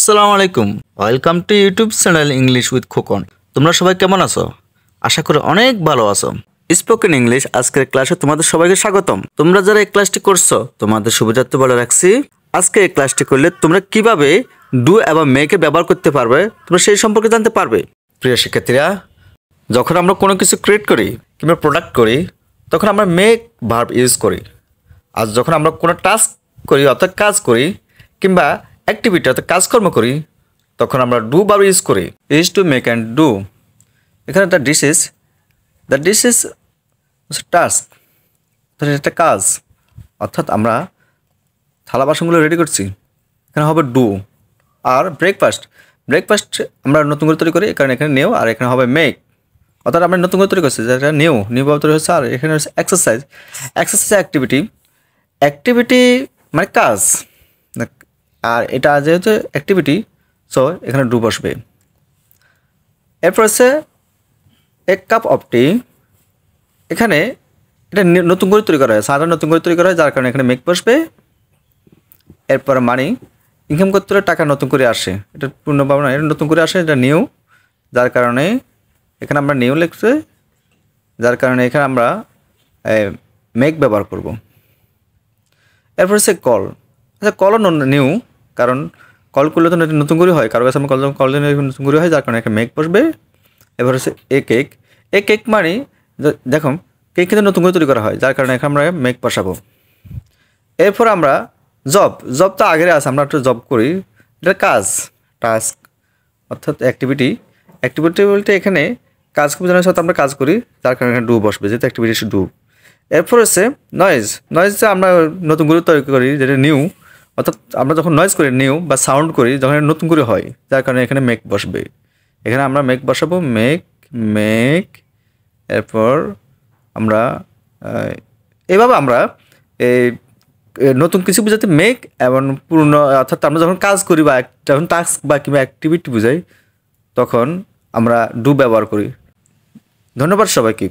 আসসালামু আলাইকুম, welcome to YouTube channel English with Khokon. তোমরা সবাই কেমন আছো? আশা করি অনেক ভালো আছো। স্পোকেন ইংলিশ আজকের ক্লাসে তোমাদের সবাইকে স্বাগতম। তোমরা যারা এই ক্লাসটি করছো তোমাদের সুবিধার্থে বলে রাখছি, আজকে এই ক্লাসটি করলে তোমরা কিভাবে ডু এবং মেকে ব্যবহার করতে পারবে তোমরা সেই সম্পর্কে জানতে পারবে। প্রিয় শিক্ষার্থীরা, যখন আমরা কোনো কিছু ক্রিয়েট করি কিংবা প্রোডাক্ট করি তখন আমরা মেক ভার্ব ইউজ করি। আর যখন আমরা কোনো টাস্ক করি অর্থাৎ কাজ করি কিংবা অ্যাক্টিভিটি অর্থাৎ কাজকর্ম করি তখন আমরা ডু ভার্ব ইউজ করি। Is to make and do. এখানে দ্য ডিশ ইজ টাস্ক, একটা কাজ, অর্থাৎ আমরা থালা বাসনগুলো রেডি করছি, এখানে হবে ডু। আর ব্রেকফাস্ট আমরা নতুন করে তৈরি করি, কারণ এখানে নিউ, আর এখানে হবে মেক, অর্থাৎ আমরা নতুন করে তৈরি করছি যেটা নিউ ভাবে তৈরি হচ্ছে। আর এখানে হচ্ছে এক্সারসাইজ অ্যাক্টিভিটি মানে কাজ, আর এটা যেহেতু অ্যাক্টিভিটি সো এখানে ডু বসবে। এরপর হচ্ছে এক কাপ অফ টি, এখানে এটা নতুন করে তৈরি করা হয়, চাটা নতুন করে তৈরি করা হয়, যার কারণে এখানে মেক বসবে। এরপর মানি, ইনকাম করতে হলে টাকা নতুন করে আসে, এটা পূর্ণ ভাবনা, এটা নতুন করে আসে, এটা নিউ, যার কারণে এখানে আমরা নিউ লিখছে, যার কারণে এখানে আমরা মেক ব্যবহার করব। এরপর হচ্ছে কল। আচ্ছা, কলও নিউ, কারণ কল করলে তো নতুন করে হয়, কারো কাছে আমরা কল দিলে নতুন করে হয়, যার কারণে একটা মেক বসবে। এবার হচ্ছে এ কেক মানে দেখো কেক কিন্তু নতুন করে তৈরি করা হয়, যার কারণে এখানে আমরা মেক বসাবো। এরপর আমরা জব তো আগের আছে, আমরা একটু জব করি, এটা কাজ, টাস্ক অর্থাৎ অ্যাক্টিভিটি বলতে এখানে কাজ খুব জানার সাথে আমরা কাজ করি, যার কারণে এখানে ডু বসবে, যেহেতু অ্যাক্টিভিটি ডু। এরপর হচ্ছে নয়েজ আমরা নতুন করে তৈরি করি, যেটা নিউ, অর্থাৎ আমরা যখন নয়েজ করি নিউ বা সাউন্ড করি যখন নতুন করে হয়, যার কারণে এখানে মেক বসবে। এখানে আমরা মেক বসাবো, মেক। এরপর আমরা এভাবে আমরা এই নতুন কিছু বোঝাতে মেক এবং পুরনো, অর্থাৎ আমরা যখন কাজ করি বা যখন টাস্ক বা কিংবা অ্যাক্টিভিটি বোঝাই তখন আমরা ডু ব্যবহার করি। ধন্যবাদ সবাইকে।